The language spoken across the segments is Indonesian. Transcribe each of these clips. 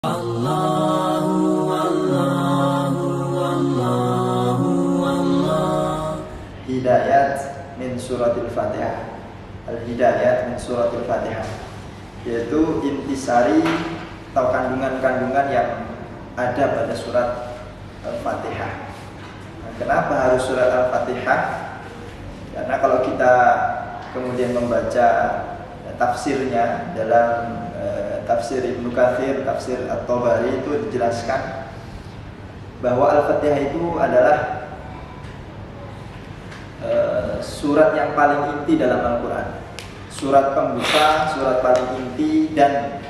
Hidayat min suratil Fatihah. Al-hidayat min suratil Fatihah, yaitu intisari atau kandungan-kandungan yang ada pada surat Al-Fatihah. Nah, kenapa harus surat Al-Fatihah? Karena kalau kita kemudian membaca tafsirnya dalam tafsir Ibnu Katsir, tafsir At-Tabari, itu dijelaskan bahwa Al-Fatihah itu adalah surat yang paling inti dalam Al-Quran, surat pembuka, surat paling inti, dan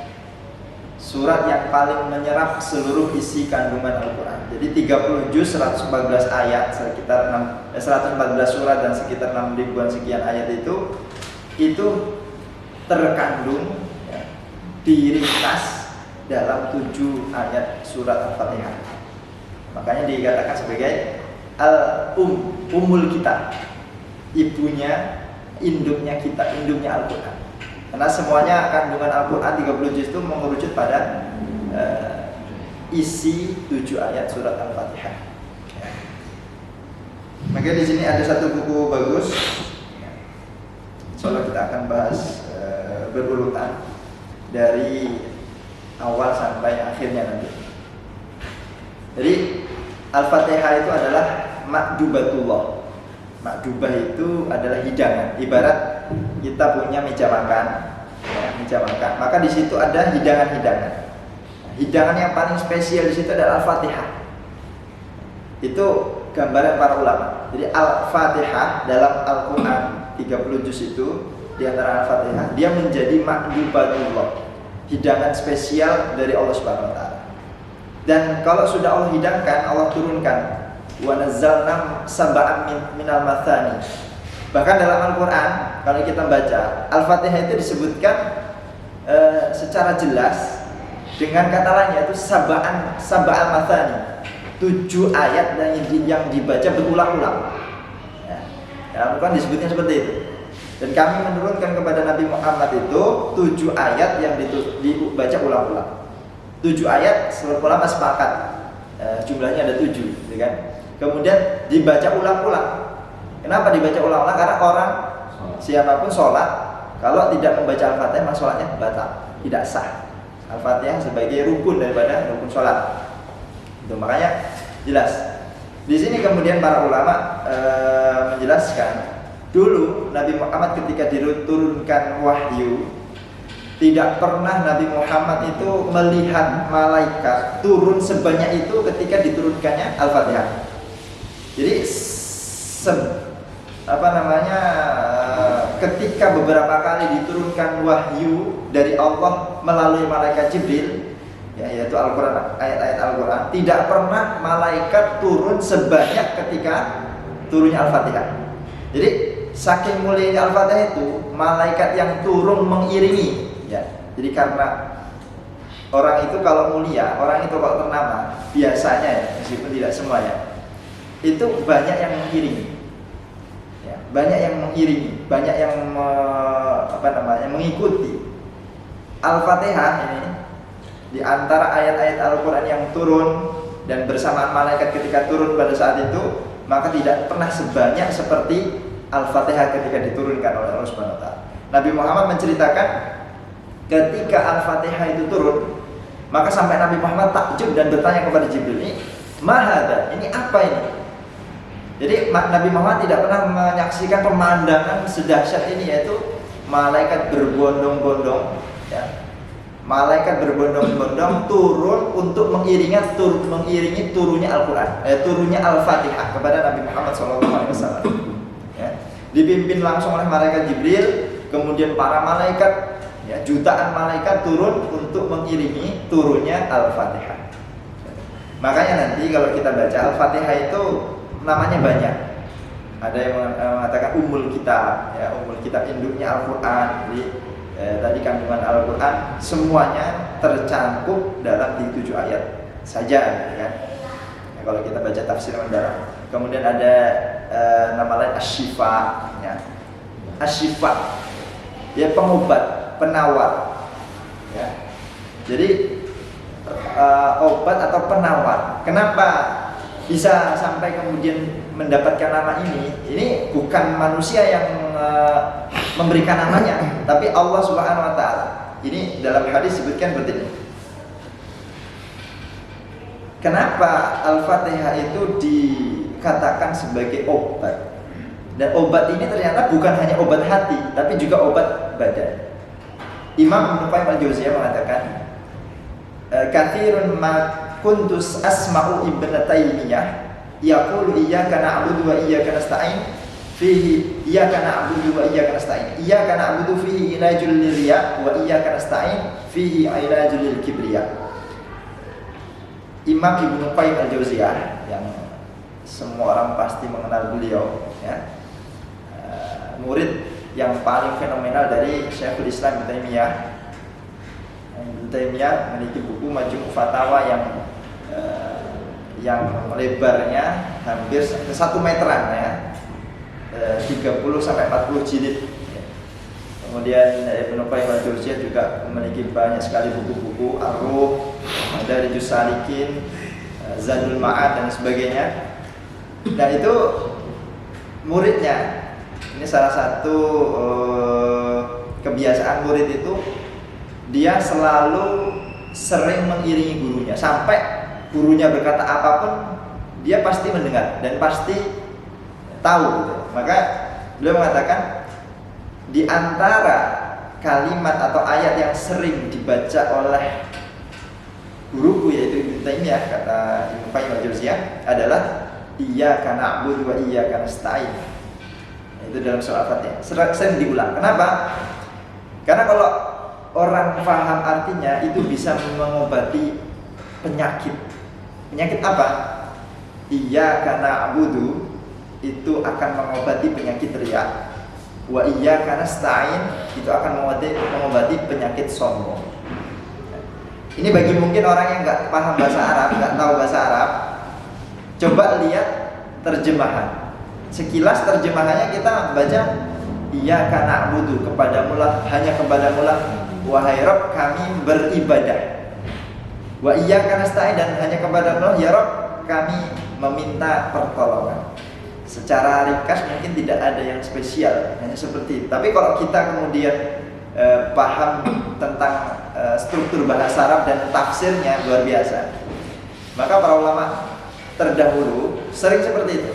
surat yang paling menyerap seluruh isi kandungan Al-Quran. Jadi 30 juz, 114 ayat, sekitar 114 surat dan sekitar 6 ribuan sekian ayat itu terkandung diringkas dalam 7 ayat surat Al-Fatihah. Makanya dikatakan sebagai umul kita, ibunya, induknya kita, induknya Al-Quran. Karena semuanya kandungan Al-Quran 30 juz itu mengerucut pada isi 7 ayat surat Al-Fatihah. Maka di sini ada satu buku bagus. Insyaallah kita akan bahas berurutan dari awal sampai akhirnya nanti. Jadi Al-Fatihah itu adalah makdubatullah. Makdubah itu adalah hidangan. Ibarat kita punya meja makan, meja makan. Maka di situ ada hidangan-hidangan. Hidangan yang paling spesial di situ adalah Al-Fatihah. Itu gambaran para ulama. Jadi Al-Fatihah dalam Al-Quran 30 juz itu, di antara Al-Fatihah, dia menjadi makdubatullah, hidangan spesial dari Allah Subhanahu wa taala. Dan kalau sudah Allah hidangkan, Allah turunkan wa nazzalna sab'an minal mathani. Bahkan dalam Al-Quran, kalau kita baca Al-Fatihah itu disebutkan secara jelas dengan kata lain, yaitu sab'an mathani, 7 ayat yang dibaca berulang-ulang. Al-Quran disebutnya seperti itu. Dan kami menurunkan kepada Nabi Muhammad itu 7 ayat yang dibaca ulang-ulang. 7 ayat, seluruh ulama sepakat jumlahnya ada 7, gitu kan? Kemudian dibaca ulang-ulang. Kenapa dibaca ulang-ulang? Karena orang siapapun sholat, kalau tidak membaca Al-Fatihah, maka sholatnya batal, tidak sah. Al-Fatihah sebagai rukun daripada rukun sholat. Itu makanya jelas. Di sini kemudian para ulama menjelaskan, dulu Nabi Muhammad ketika diturunkan wahyu, tidak pernah Nabi Muhammad itu melihat malaikat turun sebanyak itu ketika diturunkannya Al-Fatihah. Jadi ketika beberapa kali diturunkan wahyu dari Allah melalui malaikat Jibril, yaitu Al-Quran, ayat-ayat Al-Quran, tidak pernah malaikat turun sebanyak ketika turunnya Al-Fatihah. Jadi saking mulianya Al-Fatihah itu, malaikat yang turun mengiringi. Jadi karena orang itu kalau mulia, orang itu kalau ternama, biasanya meskipun tidak semuanya, itu banyak yang mengiringi. Banyak yang mengiringi, banyak yang mengikuti. Al-Fatihah ini di antara ayat-ayat Al-Quran yang turun dan bersamaan malaikat ketika turun pada saat itu, maka tidak pernah sebanyak seperti Al-Fatihah ketika diturunkan oleh Allah Subhanahu wa taala. Nabi Muhammad menceritakan ketika Al-Fatihah itu turun, maka sampai Nabi Muhammad takjub dan bertanya kepada Jibril, ini mahada, ini apa ini? Jadi Nabi Muhammad tidak pernah menyaksikan pemandangan sedahsyat ini, yaitu malaikat berbondong-bondong, malaikat berbondong-bondong turun untuk mengiringi turunnya Al-Quran, turunnya Al-Fatihah kepada Nabi Muhammad SAW. Dipimpin langsung oleh malaikat Jibril, kemudian para malaikat, jutaan malaikat turun untuk mengiringi turunnya Al-Fatihah. Makanya nanti kalau kita baca Al-Fatihah itu namanya banyak. Ada yang mengatakan umul kitab, umul kitab, induknya Al-Quran. Jadi tadi kandungan Al-Quran semuanya tercakup dalam di 7 ayat saja, kan? Kalau kita baca tafsir Mendalam. Kemudian ada nama lain Asy-Syifa, Asy-Syifa, pengobat, penawar. Jadi obat atau penawar. Kenapa bisa sampai kemudian mendapatkan nama ini? Ini bukan manusia yang memberikan namanya, tapi Allah Subhanahu wa taala. Ini dalam hadis disebutkan seperti ini. Kenapa Al-Fatihah itu dikatakan sebagai obat? Dan obat ini ternyata bukan hanya obat hati, tapi juga obat badan. Imam Ibnu Qayyim al-Jauziyah mengatakan, katsirun ma kuntus asma'u Ibnu Taimiyah yaqulu iyyaka na'budu wa iyyaka nasta'in fihi iyyaka na'budu wa iyyaka nasta'in iyyaka na'budu fihi ilajul lirya wa iyyaka nasta'in fihi ilajul lil kibriya. Imam Ibnu Qayyim al-Jauziyah yang semua orang pasti mengenal beliau, ya, murid yang paling fenomenal dari Syekhul Islam Ibnu Taimiyah. Ibnu Taimiyah memiliki buku Majmu' Fatawa yang lebarnya hampir 1 meteran, ya, 30 sampai 40 jilid. Kemudian Ibnu Qayyim al-Jauziyah juga memiliki banyak sekali buku-buku Ar-Ruh, Madarijus Salikin, Zadul Ma'ad dan sebagainya. Nah, itu muridnya. Ini salah satu kebiasaan murid itu, dia selalu sering mengiringi gurunya. Sampai gurunya berkata apapun, dia pasti mendengar dan pasti tahu gitu. Maka beliau mengatakan, di antara kalimat atau ayat yang sering dibaca oleh guruku yaitu Ibnu Taimiyah, kata Ibnu Qayyim al-Jauziyah, adalah iyyaka na'budu wa iyyaka nasta'in. Itu dalam surah Al-Fatihah sering diulang. Kenapa? Karena kalau orang paham artinya, itu bisa mengobati penyakit. Penyakit apa? Iyyaka na'budu itu akan mengobati penyakit riya. Wa iyyaka nasta'in itu akan mengobati penyakit sombong. Ini bagi mungkin orang yang nggak paham bahasa Arab, nggak tahu bahasa Arab, coba lihat terjemahan. Sekilas terjemahannya kita baca iyyaka na'budu, kepadamulah, hanya kepadamulah wahai Rabb kami beribadah. Wa iyyaka nasta'in, dan hanya kepadamulah ya Rabb kami meminta pertolongan. Secara ringkas mungkin tidak ada yang spesial, hanya seperti itu. Tapi kalau kita kemudian paham tentang struktur bahasa Arab dan tafsirnya luar biasa, maka para ulama terdahulu sering seperti itu.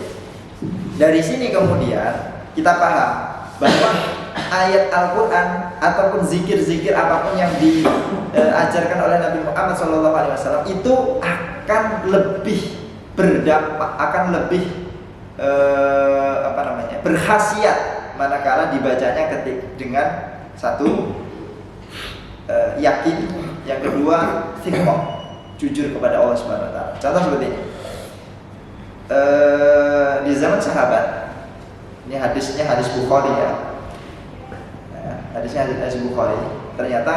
Dari sini kemudian kita paham bahwa ayat Al-Quran ataupun zikir-zikir apapun yang diajarkan oleh Nabi Muhammad SAW itu akan lebih berdampak, akan lebih berkhasiat manakala dibacanya dengan satu yakin, yang kedua thiqah, jujur kepada Allah Subhanahu wa taala. Contoh seperti ini. Di zaman sahabat, ini hadisnya hadis Bukhari, ya. Hadisnya hadis Bukhari. Ternyata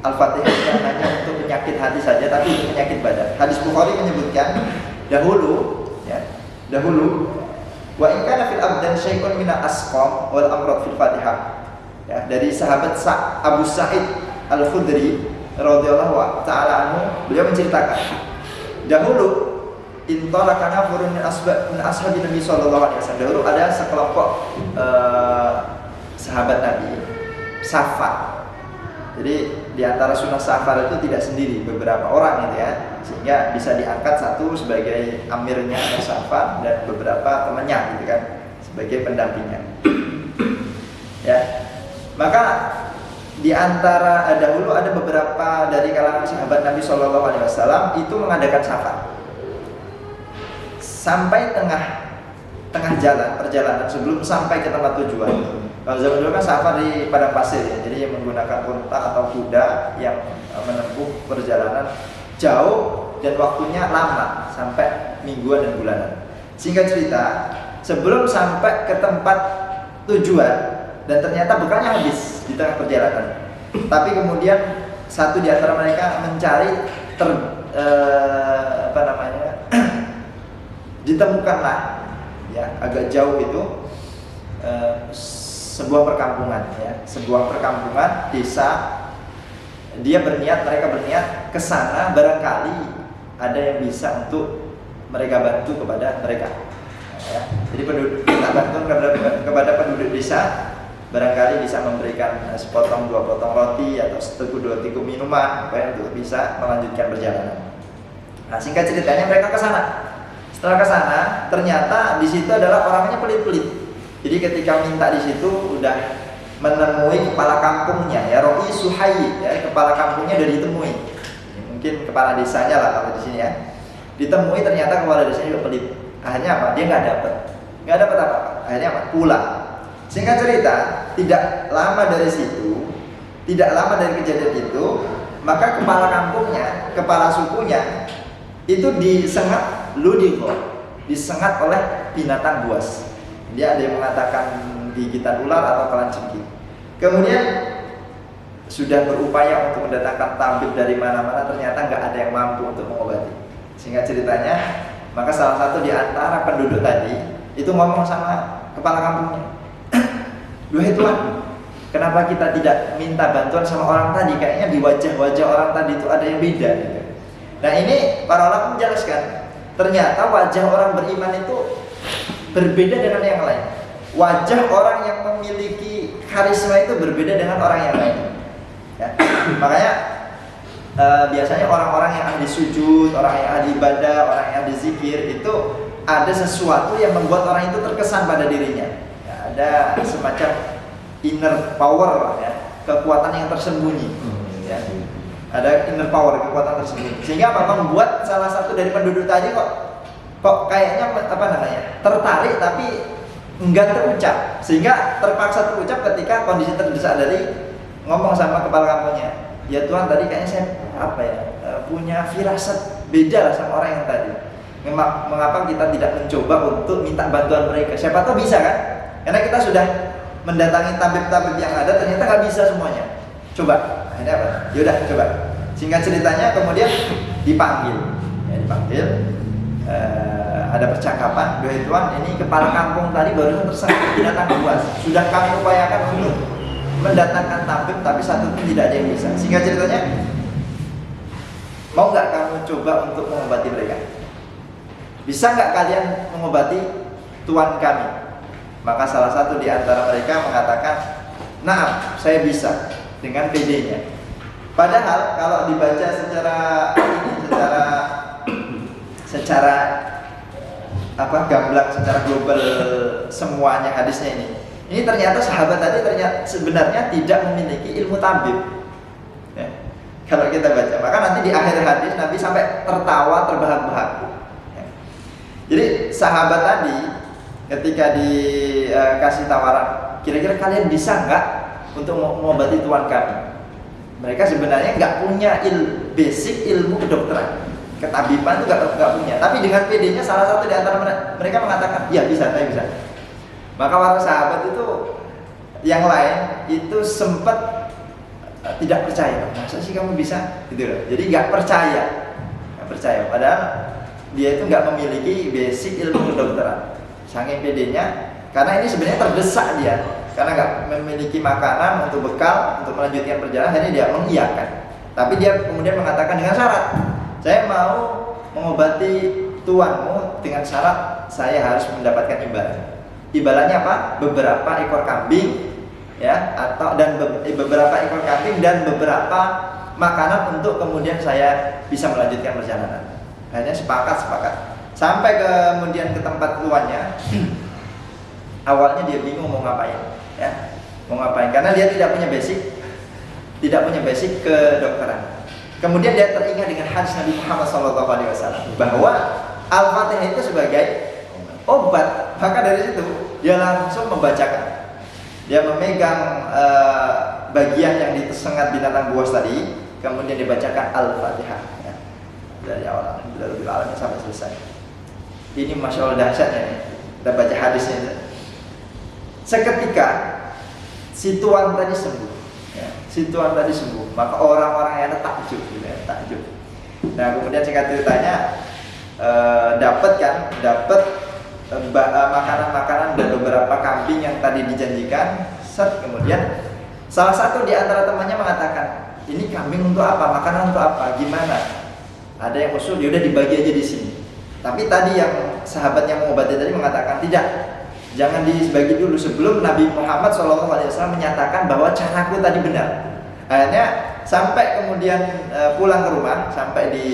Al-Fatihah tidak hanya untuk penyakit hati saja, tapi untuk penyakit badan. Hadis Bukhari menyebutkan dahulu wa in kana fil abdan syai'un min al-asqam wal amrad fil Fatihah. Ya, dari sahabat Abu Sa'id Al-Khudri radhiyallahu taala anhu, beliau menceritakan dahulu intolaka nafurun min ashabi Nabi sallallahu alaihi wasallam. Dahulu ada sekelompok sahabat Nabi safar. Jadi di antara sunnah safar itu tidak sendiri, beberapa orang gitu, ya, sehingga bisa diangkat satu sebagai amirnya safar dan beberapa temannya gitu kan sebagai pendampingnya. Ya, maka di antara dahulu ada beberapa dari kalangan sahabat Nabi Shallallahu Alaihi Wasallam itu mengadakan safar sampai tengah jalan perjalanan sebelum sampai ke tempat tujuan. Kalau zaman dulu kan safar di padang pasir, ya, jadi yang menggunakan unta atau kuda yang menempuh perjalanan jauh dan waktunya lama sampai mingguan dan bulanan. Singkat cerita, sebelum sampai ke tempat tujuan dan ternyata bekalnya habis di tengah perjalanan, tapi kemudian satu di antara mereka mencari ditemukanlah, ya, agak jauh itu sebuah perkampungan, ya, sebuah perkampungan desa mereka berniat ke sana, barangkali ada yang bisa untuk mereka bantu kepada mereka. Ya. Jadi minta bantuan kepada penduduk desa, barangkali bisa memberikan sepotong 2 potong roti atau seteguk 2 teguk minuman supaya untuk bisa melanjutkan perjalanan. Nah, singkat ceritanya mereka ke sana. Setelah ke sana, ternyata di situ adalah orangnya pelit-pelit. Jadi ketika minta di situ udah menemui kepala kampungnya, ya Roi Suhayi, ya kepala kampungnya udah ditemui. Mungkin kepala desanya lah kalau di sini ya. Ditemui ternyata kepala desanya juga pelit. Akhirnya apa? Dia nggak dapat apa-apa. Akhirnya apa? Pulang. Singkat cerita, tidak lama dari kejadian itu, maka kepala kampungnya, kepala sukunya itu disengat disengat oleh binatang buas. Dia ada yang mengatakan gigitan ular atau kelacengking. Kemudian sudah berupaya untuk mendatangkan tabib dari mana-mana, ternyata nggak ada yang mampu untuk mengobati. Singkat ceritanya, maka salah satu di antara penduduk tadi itu ngomong sama kepala kampungnya, "Duhai Tuan, kenapa kita tidak minta bantuan sama orang tadi? Kayaknya di wajah-wajah orang tadi itu ada yang beda." Nah, ini para ulama menjelaskan, ternyata wajah orang beriman itu berbeda dengan yang lain. Wajah orang yang memiliki karisma itu berbeda dengan orang yang lain. Ya. Makanya biasanya orang-orang yang ahli sujud, orang yang ahli ibadah, orang yang ahli zikir itu ada sesuatu yang membuat orang itu terkesan pada dirinya. Ya, ada semacam inner power, ya, kekuatan yang tersembunyi. Ya. Ada inner power, kekuatan tersembunyi. Sehingga apa? Membuat salah satu dari penduduk tadi kok kayaknya tertarik tapi enggak terucap, sehingga terpaksa terucap ketika kondisi terdesak dari ngomong sama kepala kampungnya, "Ya Tuhan, tadi kayaknya saya punya firasat beda lah sama orang yang tadi. Mengapa kita tidak mencoba untuk minta bantuan mereka? Siapa tahu bisa kan? Karena kita sudah mendatangi tabib-tabib yang ada, ternyata nggak bisa semuanya. Coba." Akhirnya apa? Yaudah coba. Singkat ceritanya kemudian dipanggil. Ada percakapan, "Duhai Tuan, ini kepala kampung tadi barusan tersengat binatang buas. Sudah kami upayakan untuk mendatangkan tabib, tapi satu pun tidak ada yang bisa." Singkat ceritanya, "Mau nggak kamu coba untuk mengobati mereka? Bisa nggak kalian mengobati tuan kami?" Maka salah satu di antara mereka mengatakan, "Naam, saya bisa," dengan PD-nya. Padahal kalau dibaca secara gamblang, secara global semuanya hadisnya ini ternyata sahabat tadi sebenarnya tidak memiliki ilmu tabib. Ya. Kalau kita baca, maka nanti di akhir hadis Nabi sampai tertawa terbahak-bahak. Ya. Jadi sahabat tadi ketika dikasih tawaran, "Kira-kira kalian bisa nggak untuk mengobati tuan kami?" Mereka sebenarnya nggak punya basic ilmu kedokteran, ketabiban itu nggak punya. Tapi dengan PD-nya salah satu di antara mereka mengatakan, "Ya bisa, saya bisa." Maka para sahabat itu yang lain itu sempat tidak percaya. "Masa sih kamu bisa?" Gitu loh. Jadi nggak percaya. Padahal dia itu nggak memiliki basic ilmu kedokteran. Saking PD-nya, karena ini sebenarnya terdesak dia. Karena nggak memiliki makanan untuk bekal untuk melanjutkan perjalanan, akhirnya dia mengiyakan. Tapi dia kemudian mengatakan dengan syarat, "Saya mau mengobati tuanmu dengan syarat saya harus mendapatkan imbalan." Imbalannya apa? Beberapa ekor kambing, ya, dan beberapa ekor kambing dan beberapa makanan untuk kemudian saya bisa melanjutkan perjalanan. Akhirnya sepakat. Sampai kemudian ke tempat tuannya. Awalnya dia bingung mau ngapain, ya, karena dia tidak punya basic kedokteran. Kemudian dia teringat dengan hadis Nabi Muhammad SAW bahwa Al-Fatihah itu sebagai obat. Maka dari situ dia langsung membacakan. Dia memegang bagian yang disengat binatang buas tadi, kemudian dibacakan Al-Fatihah, ya, dari awal sampai selesai. Ini masya Allah dahsyatnya nih. Kita baca hadisnya. Seketika si tuan tadi sembuh, ya, maka orang-orang yang ada takjub. Nah kemudian singkat ceritanya dapat makanan dan beberapa kambing yang tadi dijanjikan. Kemudian salah satu di antara temannya mengatakan, ini kambing untuk apa, makanan untuk apa, gimana. Ada yang usul, ya udah dibagi aja di sini. Tapi tadi yang sahabat yang mengobati tadi mengatakan tidak, jangan dibagi dulu sebelum Nabi Muhammad SAW menyatakan bahwa caraku tadi benar. Akhirnya sampai kemudian pulang ke rumah, sampai di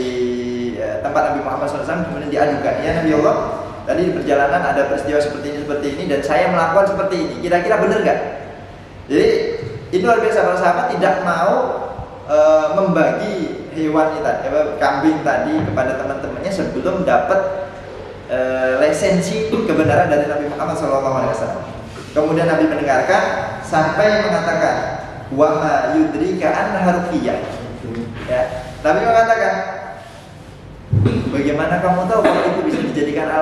tempat Nabi Muhammad SAW, kemudian diadukan, ya Nabi Allah, tadi di perjalanan ada peristiwa seperti ini, dan saya melakukan seperti ini. Kira-kira benar nggak? Jadi ini luar biasa, para sahabat tidak mau membagi hewan tadi, kambing tadi kepada teman-temannya sebelum dapat lisensi kebenaran dari Nabi Muhammad SAW. Kemudian Nabi mendengarkan sampai mengatakan, wa ma yudrika annaha ruqyah. Ya, Nabi mengatakan, bagaimana kamu tahu kalau itu bisa dijadikan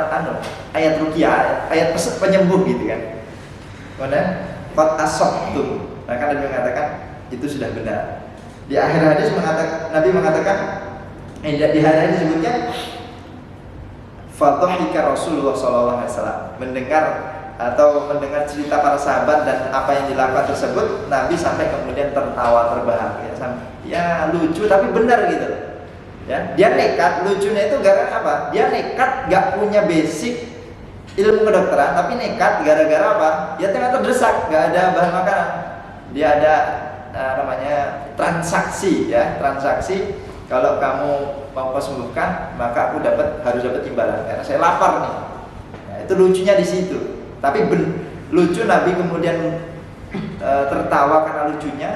ayat ruqyah, ayat penyembuh gitu kan? Kemudian qad asabtum. Maka Nabi mengatakan itu sudah benar. Di akhir hadis Nabi mengatakan, di akhir hadis disebutkan Fadhahika Rasulullah SAW, mendengar cerita para sahabat dan apa yang dilakukan tersebut, Nabi sampai kemudian tertawa terbahak, ya lucu tapi benar gitu. Ya, dia nekat, lucunya itu gara apa? Dia nekat, gak punya basic ilmu kedokteran, tapi nekat gara-gara apa? Dia ternyata terdesak, gak ada bahan makanan. Dia ada namanya transaksi, ya, transaksi. Kalau kamu mau sembuhkan, maka aku harus dapat imbalan karena saya lapar nih. Nah, itu lucunya di situ. Tapi lucu, Nabi kemudian tertawa karena lucunya,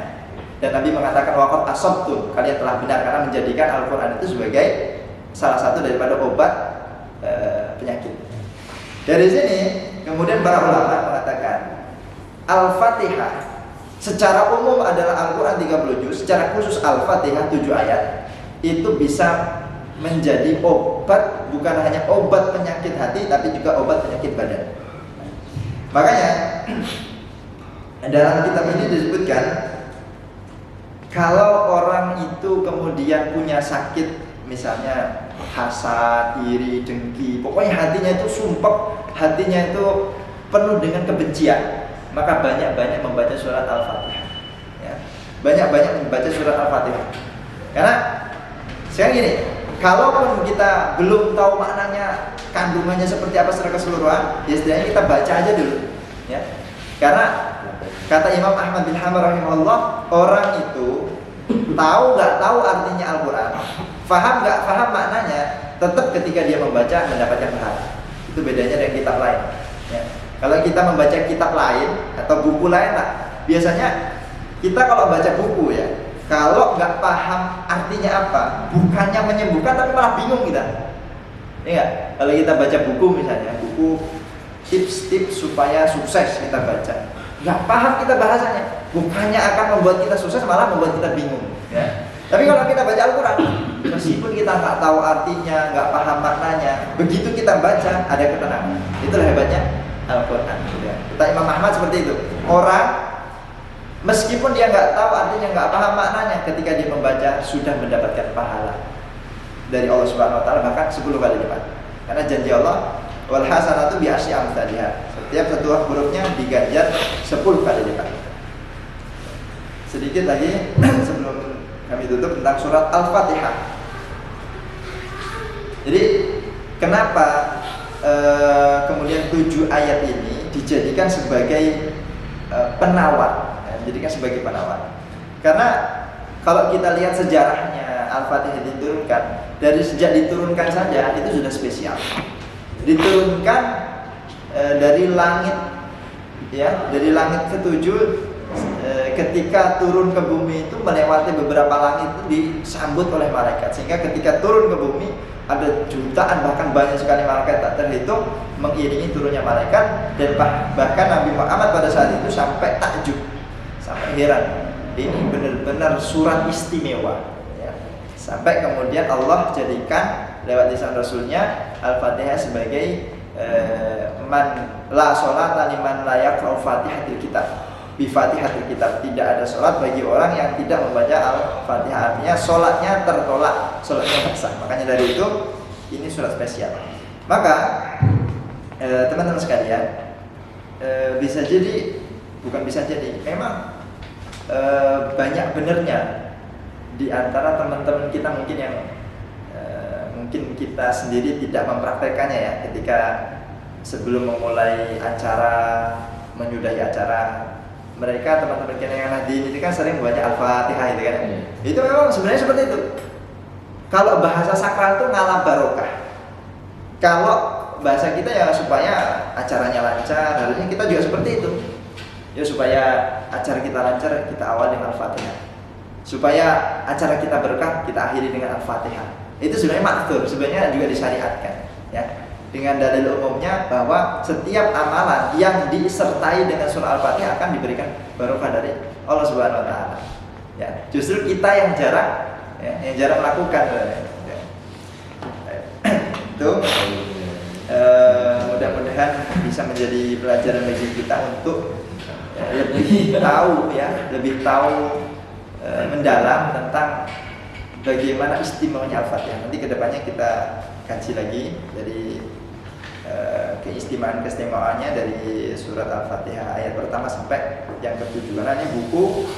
dan Nabi mengatakan waqad asabtum, kalian telah benar, karena menjadikan Al-Qur'an itu sebagai salah satu daripada obat penyakit. Dari sini kemudian para ulama mengatakan Al-Fatihah secara umum adalah Al-Quran 30 juz, secara khusus Al-Fatihah 7 ayat, itu bisa menjadi obat, bukan hanya obat penyakit hati, tapi juga obat penyakit badan. Makanya dalam kitab ini disebutkan, kalau orang itu kemudian punya sakit, misalnya hasad, iri, dengki, pokoknya hatinya itu sumpek, hatinya itu penuh dengan kebencian, maka banyak-banyak membaca surat Al-Fatihah, ya. Banyak-banyak membaca surat Al-Fatihah. Karena sekarang gini, kalaupun kita belum tahu maknanya, kandungannya seperti apa secara keseluruhan, ya setidaknya kita baca aja dulu, ya. Karena kata Imam Ahmad bin Hanbal rahimahullah, orang itu tahu nggak tahu artinya Al-Quran, faham nggak faham maknanya, tetap ketika dia membaca mendapatkan pahala. Itu bedanya dengan kitab lain, ya. Kalau kita membaca kitab lain atau buku lain lah, biasanya kita kalau baca buku, ya, kalau nggak paham artinya apa, bukannya menyembuhkan tapi malah bingung kita. Iya, kalau kita baca buku misalnya, buku tips-tips supaya sukses kita baca, nggak paham kita bahasanya, bukannya akan membuat kita sukses, malah membuat kita bingung, ya. Tapi kalau kita baca Al-Quran, meskipun kita nggak tahu artinya, nggak paham maknanya, begitu kita baca ada ketenangan. Itulah hebatnya Al-Quran, ya. Kata Imam Ahmad seperti itu. Orang meskipun dia nggak tahu artinya, nggak paham maknanya, ketika dia membaca sudah mendapatkan pahala dari Allah Subhanahu Wa Taala, bahkan 10 kali lipat. Karena janji Allah, wal hasanatu bi asyri amsalihha. Setiap satu hurufnya diganjar 10 kali lipat. Sedikit lagi sebelum kami tutup tentang surat Al-Fatihah. Jadi kenapa kemudian 7 ayat ini dijadikan sebagai penawar, ya, dijadikan sebagai penawar? Karena kalau kita lihat sejarahnya Al-Fatihah diturunkan, dari sejak diturunkan saja itu sudah spesial. Diturunkan dari langit, ya, dari langit ke-7. Ketika turun ke bumi itu melewati beberapa langit itu disambut oleh malaikat, sehingga ketika turun ke bumi ada jutaan, bahkan banyak sekali malaikat tak terhitung mengiringi turunnya malaikat. Dan bahkan Nabi Muhammad pada saat itu sampai takjub, sampai heran, ini benar-benar surat istimewa, ya. Sampai kemudian Allah jadikan lewat lisan Rasulnya Al-Fatihah sebagai man la sholata liman la yaqra'u fatihatil kitab. Bi fatihatil kitab, tidak ada sholat bagi orang yang tidak membaca Al-Fatihah. Artinya sholatnya tertolak, sholatnya tak sah. Makanya dari itu ini surat spesial. Maka teman-teman sekalian, bisa jadi, bukan bisa jadi, memang banyak benernya di antara teman-teman kita mungkin yang mungkin kita sendiri tidak mempraktekannya ya, ketika sebelum memulai acara, menyudahi acara, mereka teman-teman kita yang nahdien itu kan sering membaca Al-Fatihah itu kan. Itu memang sebenarnya seperti itu. Kalau bahasa sakral itu ngalah barokah. Kalau bahasa kita ya supaya acaranya lancar, harusnya kita juga seperti itu. Ya supaya acara kita lancar, kita awal dengan Al-Fatihah. Supaya acara kita berkah, kita akhiri dengan Al-Fatihah. Itu sebenarnya maktur, sebenarnya juga disyariatkan ya. Dengan dalil umumnya bahwa setiap amalan yang disertai dengan surah Al-Fatihah akan diberikan barokah dari Allah Subhanahu wa taala. Ya, justru kita yang jarang melakukan ya. Itu mudah-mudahan bisa menjadi pelajaran bagi kita untuk lebih tahu mendalam tentang bagaimana istimewanya Al-Fatihah. Nanti kedepannya kita kaji lagi dari keistimewaannya dari surat Al-Fatihah ayat pertama sampai yang ke-7. Karena ini buku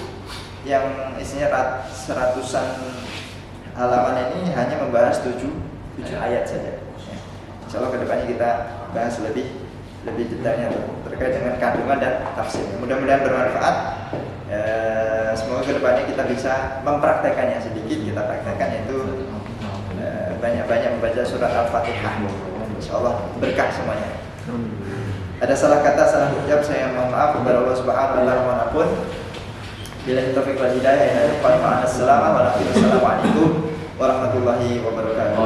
yang isinya seratusan halaman ini hanya membahas 7 ayat saja. Insya Allah kedepannya kita bahas lebih detailnya terkait dengan kandungan dan tafsir. Mudah-mudahan bermanfaat. Semoga kedepannya kita bisa mempraktekannya, sedikit kita praktekkan, yaitu banyak-banyak membaca surat Al-Fatihah. Insya Allah berkah semuanya. Ada salah kata, salah ucap, saya mohon maaf kepada Allah Subhanahu wa taala manapun. Bila taufik wal hidayah, assalamualaikum warahmatullahi wabarakatuh.